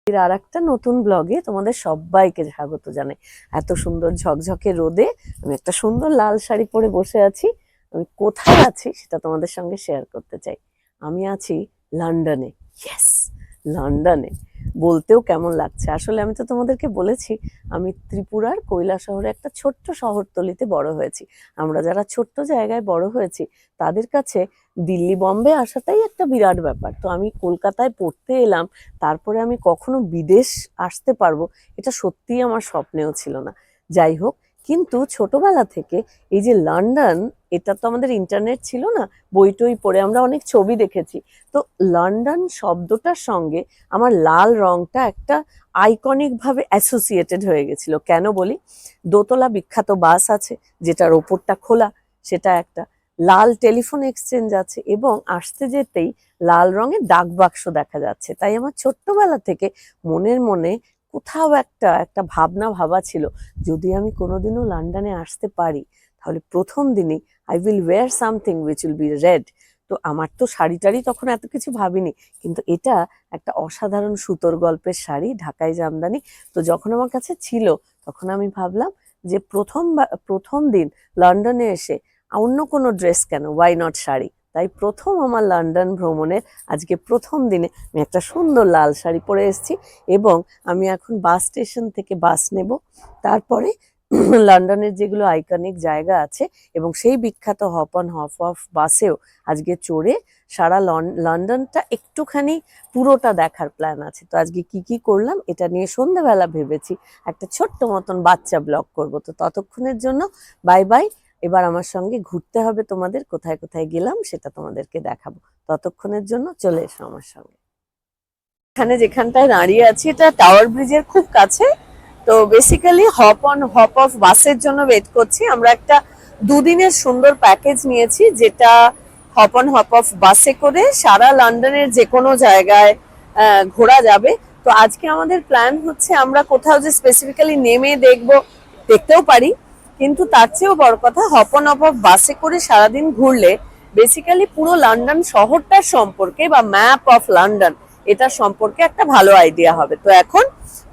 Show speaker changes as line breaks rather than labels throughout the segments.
আর একটা নতুন ব্লগে তোমাদের সবাইকে স্বাগত জানাই। এত সুন্দর ঝকঝকে রোদে আমি একটা সুন্দর লাল শাড়ি পরে বসে আছি। আমি কোথায় আছি সেটা তোমাদের সঙ্গে শেয়ার করতে চাই। আমি আছি লন্ডনে। ইয়েস, লন্ডনে। বলতেও কেমন লাগছে, আসলে আমি তো তোমাদেরকে বলেছি আমি ত্রিপুরার কৈলাসহরে একটা ছোট্ট শহরতলিতে বড় হয়েছি। আমরা যারা ছোট্ট জায়গায় বড় হয়েছি তাদের কাছে দিল্লি বম্বে আসাটাই একটা বিরাট ব্যাপার। তো আমি কলকাতায় পড়তে এলাম, তারপরে আমি কখনো বিদেশ আসতে পারবো এটা সত্যিই আমার স্বপ্নেও ছিল না। যাই হোক, কিন্তু ছোটবেলা থেকে এই যে লন্ডন, এটা তো আমাদের ইন্টারনেট ছিল না, বই টই পড়ে আমরা অনেক ছবি দেখেছি। তো লন্ডন শব্দটার সঙ্গে আমার লাল রংটা একটা আইকনিক ভাবে অ্যাসোসিয়েটেড হয়ে গেছিল। কেন বলি, দোতলা বিখ্যাত বাস আছে যেটার ওপরটা খোলা, সেটা একটা লাল টেলিফোন এক্সচেঞ্জ আছে, এবং আসতে যেতেই লাল রঙের ডাক বাক্স দেখা যাচ্ছে। তাই আমার ছোট্টবেলা থেকে মনের মনে কোথাও একটা একটা ভাবনা ভাবা ছিল, যদি আমি কোনোদিনও লন্ডনে আসতে পারি তাহলে প্রথম দিনই I will wear something which will be red. তো আমার তো শাড়ি টাড়ি তখন এত কিছু ভাবিনি, কিন্তু এটা একটা অসাধারণ সুতোর গল্পের শাড়ি, ঢাকাই জামদানি। তো যখন আমার কাছে ছিল তখন আমি ভাবলাম যে প্রথম দিন লন্ডনে এসে অন্য কোনো ড্রেস কেন, ওয়াই নট শাড়ি। তাই প্রথম আমার লন্ডন ভ্রমণের আজকে প্রথম দিনে আমি একটা সুন্দর লাল শাড়ি পরে এসেছি, এবং আমি এখন বাস স্টেশন থেকে বাস নেব। তারপরে লন্ডনের যেগুলো আইকনিক জায়গা আছে এবং সেই বিখ্যাত হপ অন হপ অফ বাসেও আজকে চড়ে সারা লন্ডনটা একটুখানি পুরোটা দেখার প্ল্যান আছে। তো আজকে কি কি করলাম এটা নিয়ে সন্ধ্যাবেলা ভেবেছি একটা ছোট্ট মতন বাচ্চা ব্লগ করব। তো ততক্ষণের জন্য বাই বাই। এবার আমার সঙ্গে ঘুরতে হবে, তোমাদের কোথায় কোথায় গেলাম সেটা তোমাদেরকে দেখাবো। ততক্ষণের জন্য চলে এসো আমার সঙ্গে। এখানে যেখানটায় দাঁড়িয়ে আছি এটা টাওয়ার ব্রিজের খুব কাছে। তো basically hop on hop of বাসের জন্য ওয়েট করছি। আমরা একটা দুদিনের সুন্দর প্যাকেজ নিয়েছি, যেটা হপ অন হপ অফ বাসে করে সারা লন্ডনের যে কোনো জায়গায় ঘোরা যাবে। তো আজকে আমাদের প্ল্যান হচ্ছে আমরা কোথাও যে স্পেসিফিক্যালি নেমে দেখতেও পারি, কিন্তু তার চেয়েও বড় কথা হপ অন হপ অফ বাসে করে সারাদিন ঘুরলে বেসিক্যালি পুরো লন্ডন শহরটার সম্পর্কে বা ম্যাপ অফ লন্ডন এটা সম্পর্কে একটা ভালো আইডিয়া হবে। তো এখন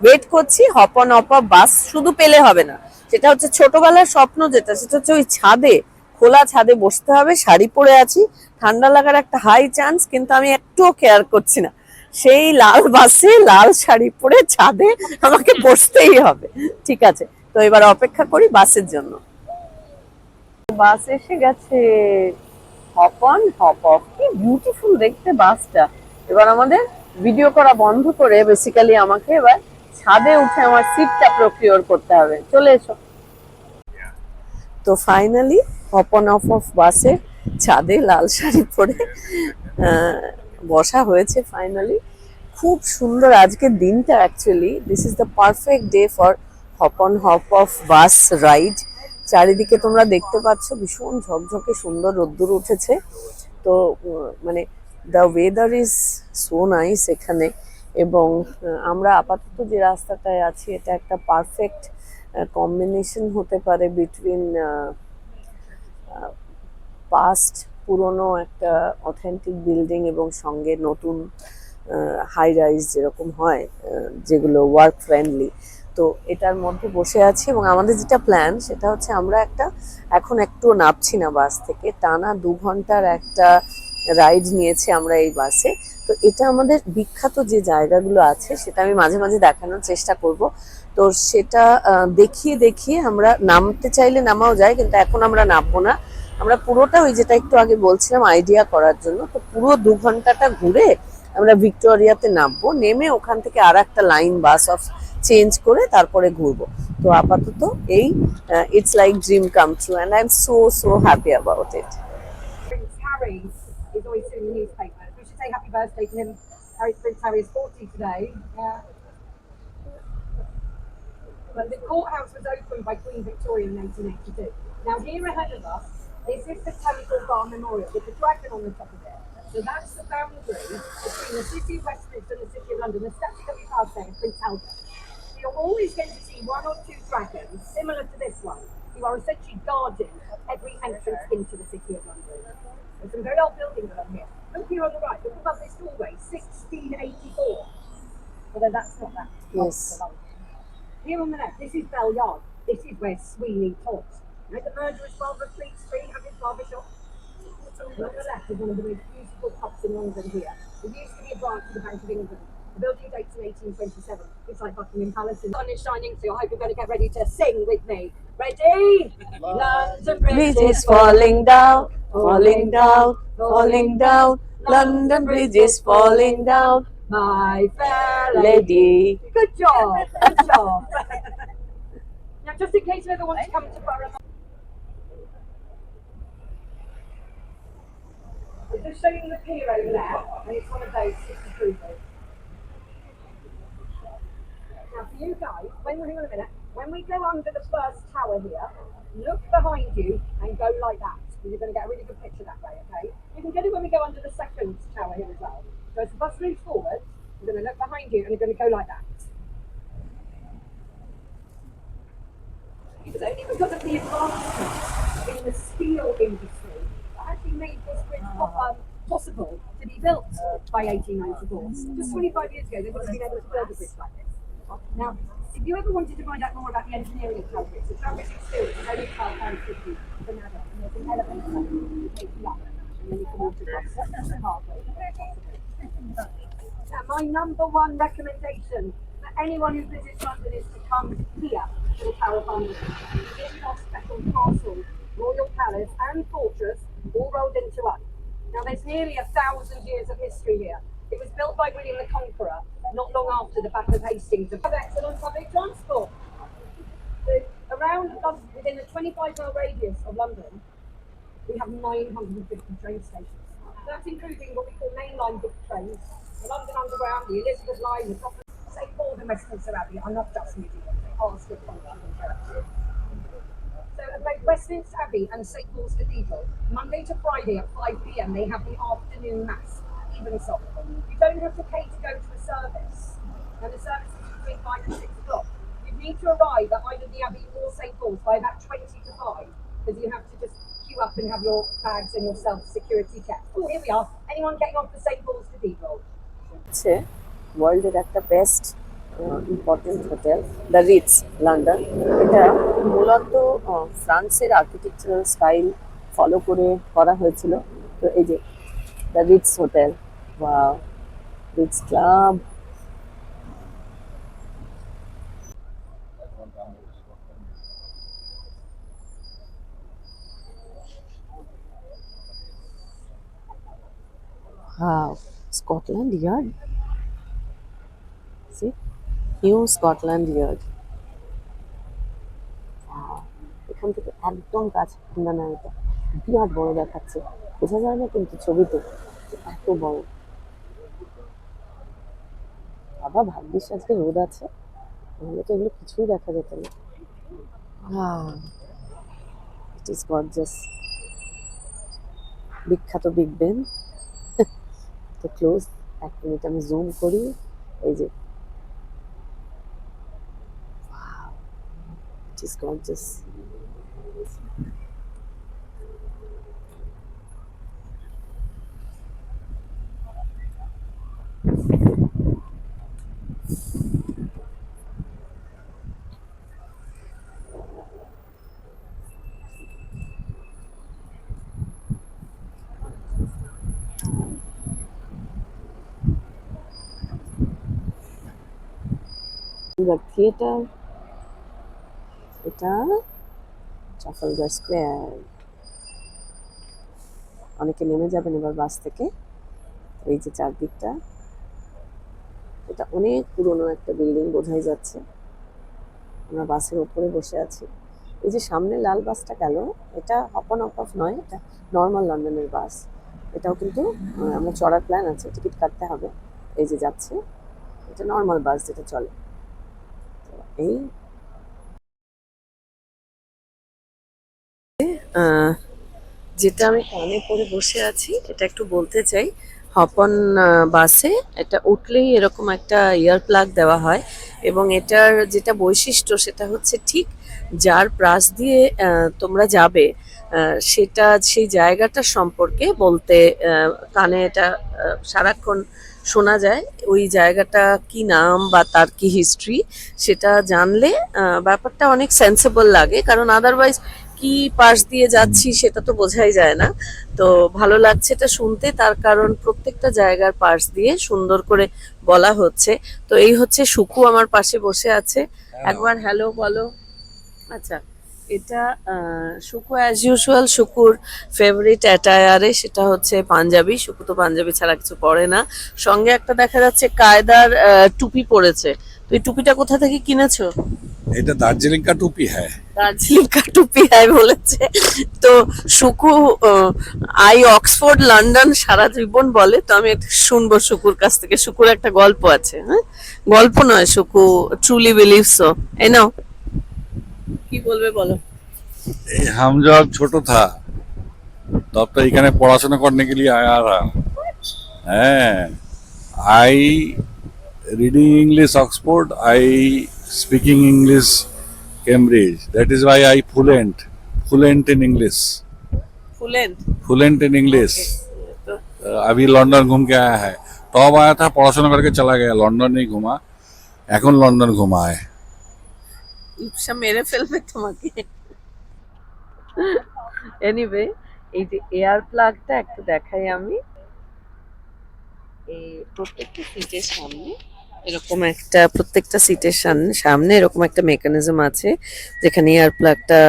ওয়েট করছি হপ অন হপ অফ বাস। শুধু পেলে হবে না, সেটা হচ্ছে ছোটবেলার স্বপ্ন যেটা, সেটা হচ্ছে ওই ছাদে, খোলা ছাদে বসতে হবে। শাড়ি পরে আছি, ঠান্ডা লাগার একটা হাই চান্স, কিন্তু আমি একটুও কেয়ার করছি না। সেই লাল বাসে লাল শাড়ি পরে ছাদে আমাকে বসতেই হবে। ঠিক আছে, তো এবার অপেক্ষা করি বাসের জন্য। বাস এসে গেছে, হপ অন হপ অফ। কি বিউটিফুল দেখতে বাসটা। এবার আমাদের ভিডিও করা বন্ধ করে বেসিক্যালি আমাকে এবার ছাদে উঠে আমার সিটটা প্রকিওর করতে হবে। চলে এসো। তো finally hop on of of বাসে ছাদে লাল শাড়ি পরে বসা হয়েছে ফাইনালি। খুব সুন্দর আজকের দিনটা, actually this is the perfect day for hop on hop of bus ride. চারিদিকে তোমরা দেখতে পাচ্ছ ভীষণ ঝকঝকে সুন্দর রোদ্দুর উঠেছে। তো মানে the weather is so nice এখানে। এবং আমরা আপাতত যে রাস্তাটায় আছি এটা একটা পারফেক্ট কম্বিনেশন হতে পারে বিটুইন পাস্ট পুরনো একটা অথেন্টিক বিল্ডিং এবং সঙ্গে নতুন হাই রাইজ যেরকম হয়, যেগুলো ওয়ার্ক ফ্রেন্ডলি। তো এটার মধ্যে বসে আছি, এবং আমাদের যেটা প্ল্যান সেটা হচ্ছে আমরা এখন একটুও নামছি না বাস থেকে। টানা 2 ঘন্টার একটা রাইড নিয়েছি আমরা এই বাসে। তো এটা আমাদের বিখ্যাত যে জায়গাগুলো আছে সেটা আমি মাঝে মাঝে দেখানোর চেষ্টা করব। তো সেটা দেখিয়ে দেখিয়ে আমরা নামতে চাইলে নামাও যায়, কিন্তু এখন আমরা নামবো না। আমরা পুরোটা ওই যেটা একটু আগে বলছিলাম আইডিয়া করার জন্য, তো পুরো 2 ঘন্টাটা ঘুরে আমরা ভিক্টোরিয়াতে নামবো। নেমে ওখান থেকে আর একটা লাইন বাস অফ চেঞ্জ করে তারপরে ঘুরবো। তো আপাতত এই it's like dream come true and I am so so happy about it.
Harry is always in the newspapers. We should say happy birthday to him. Prince Harry is 40 today. But the courthouse was opened by Queen Victoria in 1882. Now here ahead of us, this is the Temple Bar Memorial with the dragon on the top of it. So that's the boundary between the city of Westminster and the city of London. The statue that we passed there is Prince Albert. So you're always going to see 1 or 2 dragons similar to this one. You are essentially guarding every entrance into the city of London. There's some very old buildings along here. Look here on the right, look above this doorway, 1684. although that's not that.
Yes.
Here on the left, this is Bell Yard. This is where Sweeney taught. Right, the murderer's Barbara Fleet Street and his barber shop. And on the left is one of the most beautiful pubs in London here. It used to be a branch of the Bank of England. The building dates in 1827. It's like Buckingham Palace. The sun is shining, so I hope you're going to get ready to sing with me. Ready? London
Bridge is falling down, falling down, falling down. London Bridge is falling down.
My fair lady.
Lady.
Good job. Good job. Now, just in case you ever want to come to Borough. We're just showing the pier over there, and it's one of those 63 boats. Now, for you guys, hang on a minute, when we go under the first tower here, look behind you and go like that. You're going to get a really good picture that way, okay? You can get it when we go under the second tower here as well. So as the bus moves forward, you're going to look behind you and you're going to go like that. It was only because of the advancements in the steel industry that actually made this bridge possible to be built by 1894. Just 25 years ago, they wouldn't have been able to build a bridge like this. Now, if you ever wanted to find out more about the engineering of Tower Bridge, the Tower Bridge itself is only £12.50 for an adult, and there's an elevator that takes you up, and then you can walk across the pathway. Now, my number one recommendation for anyone who visits London is to come here to the Tower of London. It's our special castle, royal palace and fortress all rolled into one. Now, there's nearly 1,000 years of history here. It was built by William the Conqueror not long after the Battle of Hastings. We have excellent public transport. So around within a 25-mile radius of London, we have 950 train stations. That's including what we call mainline big trains, the London Underground, the Elizabeth Line, the St Paul's and Westminster Abbey are not just museums, they are still functioning churches. So at both Westminster Abbey and St Paul's Cathedral, Monday to Friday at 5 p.m. they have the afternoon mass. So you don't have to pay to go to a service. Now the service is between 5 and 6 o'clock. You need to arrive at either the Abbey or St Paul's by about 20 to 5 because you have to just queue up and have your bags and your self-security checked. Oh, here we are. Anyone getting on for St Paul's Cathedral?
হচ্ছে ওয়ার্ল্ডের একটা best important hotel the Ritz London. এটা মূলত ফ্রান্সের architectural style follow করে করা হয়েছিল। তো এই যে দ্য রিটস হোটেল বা Ritz club. Wow, Scotland Yard. See, New Scotland Yard. Wow, এখান থেকে একদম কাছে না এটা বিরাট বড় দেখাচ্ছে, বোঝা যায় না কিন্তু ছবিতে এত বড়। বাবা ভাগ্যিস আজকে রোদ আছে, তাহলে তো এগুলো কিছুই দেখা যেত না। It is gorgeous. বিখ্যাত বিগ বেন তো ক্লোজ। এক মিনিট আমি জুম করি। এই যে ইট ইজ গর্জাস। থিয়েটার, এটা ট্রাফালগার স্কোয়ার। অনেকে নেমে যাবেন এবার বাস থেকে। এই যে চারদিকটা, এটা অনেক পুরনো একটা বিল্ডিং বোঝাই যাচ্ছে। আমরা বাসের ওপরে বসে আছি। এই যে সামনে লাল বাসটা গেল, এটা অপ অন অফ নয়, এটা নর্মাল লন্ডনের বাস। এটাও কিন্তু আমার চড়ার প্ল্যান আছে, টিকিট কাটতে হবে। এই যে যাচ্ছে, এটা নর্মাল বাস যেটা চলে। এই যেটা আমি কানে পরে বসে আছি, এটা একটু বলতে চাই। হপন বাসে এটা উঠলেই এরকম একটা ইয়ার প্লাগ দেওয়া হয়, এবং এটার যেটা বৈশিষ্ট্য সেটা হচ্ছে ঠিক যার পাশ দিয়ে তোমরা যাবে সেটা সেই জায়গাটা সম্পর্কে বলতে কানে এটা সারাক্ষণ শোনা যায়। ওই জায়গাটা কি নাম বা তার কি হিস্ট্রি সেটা জানলে ব্যাপারটা অনেক সেন্সেবল লাগে, কারণ আদারওয়াইজ কি পাশ দিয়ে যাচ্ছি সেটা তো বোঝাই যায় না। তো ভালো লাগছে এটা শুনতে, তার কারণ প্রত্যেকটা জায়গার পাশ দিয়ে সুন্দর করে বলা হচ্ছে। তো এই হচ্ছে সুকু আমার পাশে বসে আছে, একবার হ্যালো বলো। আচ্ছা, এটা Suku as usual, Sukkur favourite অ্যাটায়ারে সেটা হচ্ছে পাঞ্জাবি। সুকু তো পাঞ্জাবি ছাড়া কিছু পরে না। সঙ্গে একটা দেখা যাচ্ছে কায়দার টুপি পরেছে। তো এই টুপিটা কোথা থেকে কিনেছো?
এটা দার্জিলিং কা টুপি হ্যায়।
দার্জিলিং কা টুপি হ্যায় বলেছে। তো সুকু আই অক্সফোর্ড লন্ডন সারা জীবন বলে। তো আমি একটু শুনবো সুকুর কাছ থেকে। সুকুর একটা গল্প আছে, হ্যাঁ, গল্প নয়, সুকু ট্রুলি বিলিভস সো। এই নাও, কি বলবে বলো।
हम जब छोटा था तब तो इखाने पढ़ाशोना करने के लिए आया था। हैं, I reading English Oxford, I speaking English Cambridge, that is why I fluent in English,
ফুলেন।
Fluent in English.
तो
अभी लंदन घूम के आया है। तब आया था, पढ़ाशोना करके चला गया, लंदन नहीं घूमा, এখন লন্ডন ঘুমা है।
ইপসা মেরে ফেলবে তোমাকে। এনিওয়ে, এই যে এয়ার প্লাগটা একটু দেখাই আমি। এই প্রত্যেকটা সিটের সামনে এরকম একটা, প্রত্যেকটা সিটের সামনে এরকম একটা মেকানিজম আছে যেখানে এয়ার প্লাগটা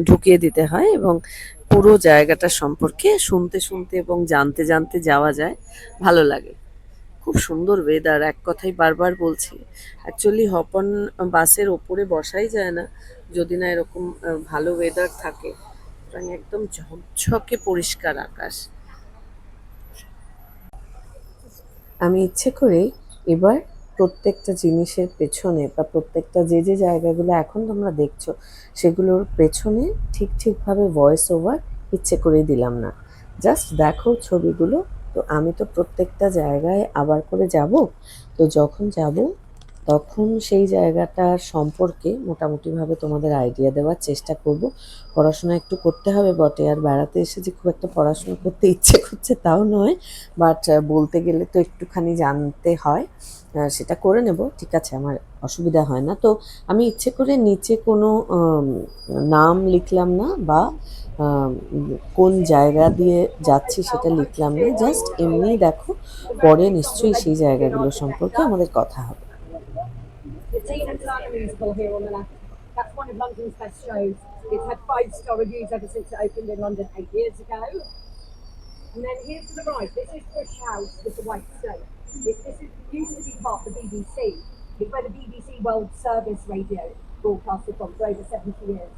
ঢুকিয়ে দিতে হয়, এবং পুরো জায়গাটা সম্পর্কে শুনতে শুনতে এবং জানতে জানতে যাওয়া যায়। ভালো লাগে। খুব সুন্দর ওয়েদার, এক কথাই বারবার বলছি। অ্যাকচুয়ালি হপন বাসের ওপরে বসাই যায় না যদি না এরকম ভালো ওয়েদার থাকে। সুতরাং একদম ঝকঝকে পরিষ্কার আকাশ। আমি ইচ্ছে করেই এবার প্রত্যেকটা জিনিসের পেছনে বা প্রত্যেকটা যে যে জায়গাগুলো এখন তোমরা দেখছো সেগুলোর পেছনে ঠিক ঠিকভাবে ভয়েস ওভার ইচ্ছে করেই দিলাম না। জাস্ট দেখো ছবিগুলো। তো আমি তো প্রত্যেকটা জায়গায় আবার করে যাব। তো যখন যাব তখন সেই জায়গাটার সম্পর্কে মোটামুটিভাবে তোমাদের আইডিয়া দেওয়ার চেষ্টা করব। পড়াশোনা একটু করতে হবে বটে, আর বেড়াতে এসে যে খুব একটা পড়াশোনা করতে ইচ্ছে করছে তাও নয়, বাট বলতে গেলে তো একটুখানি জানতে হয়। সেটা করে নেব, ঠিক আছে, আমার অসুবিধা হয় না। তো আমি ইচ্ছে করে নিচে কোনো নাম লিখলাম না বা কোন জায়গা দিয়ে যাচ্ছি সেটা লিখলাম না, জাস্ট এমনি দেখো। পরে নিশ্চয়ই সেই জায়গাগুলো সম্পর্কে আমাদের কথা হবে।
The Tina Turner musical here on the left. That's one of London's best shows. It's had 5-star reviews ever since it opened in London 8 years ago. And then here to the right, this is Bush House with the white stone. Used to be part of the BBC. It's where the BBC World Service Radio broadcasted from for over 70 years.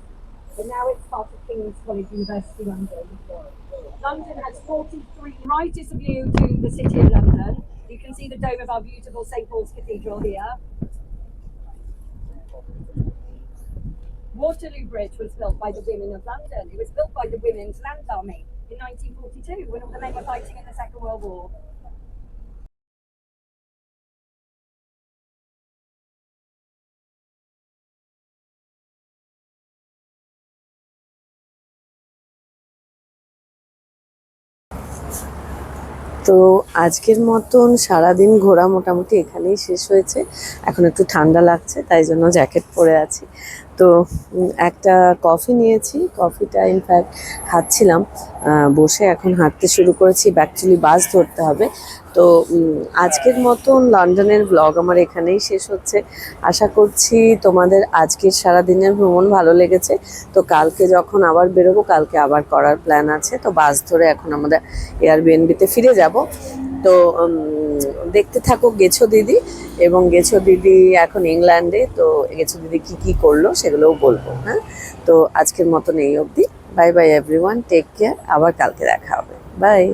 But now it's part of King's College University London. London has 43. Right is a view to the City of London. You can see the dome of our beautiful St Paul's Cathedral here. Waterloo Bridge was built by the women of London. It was built by the Women's Land Army in 1942 when all the men were fighting in the Second World War.
তো আজকের মতন সারাদিন ঘোরা মোটামুটি এখানেই শেষ হয়েছে। এখন একটু ঠান্ডা লাগছে তাই জন্য জ্যাকেট পরে আছি। তো একটা কফি নিয়েছি, কফিটা ইনফ্যাক্ট খাচ্ছিলাম বসে। এখন হাঁটতে শুরু করেছি, অ্যাকচুয়ালি বাস ধরতে হবে। তো আজকের মতন লন্ডনের ব্লগ আমার এখানেই শেষ হচ্ছে। আশা করছি তোমাদের আজকের সারাদিনের ভ্রমণ ভালো লেগেছে। তো কালকে যখন আবার বেরোবো, কালকে আবার করার প্ল্যান আছে। তো বাস ধরে এখন আমাদের এয়ারবিএনবিতে ফিরে যাব। তো দেখতে থাকো গেছো দিদি, এবং গেছো দিদি এখন ইংল্যান্ডে। তো গেছো দিদি কি কি করলো সেগুলোও বলবো। হ্যাঁ, তো আজকের মতন এই অবধি। Bye bye everyone, take care, আবার কালকে দেখা হবে। বাই।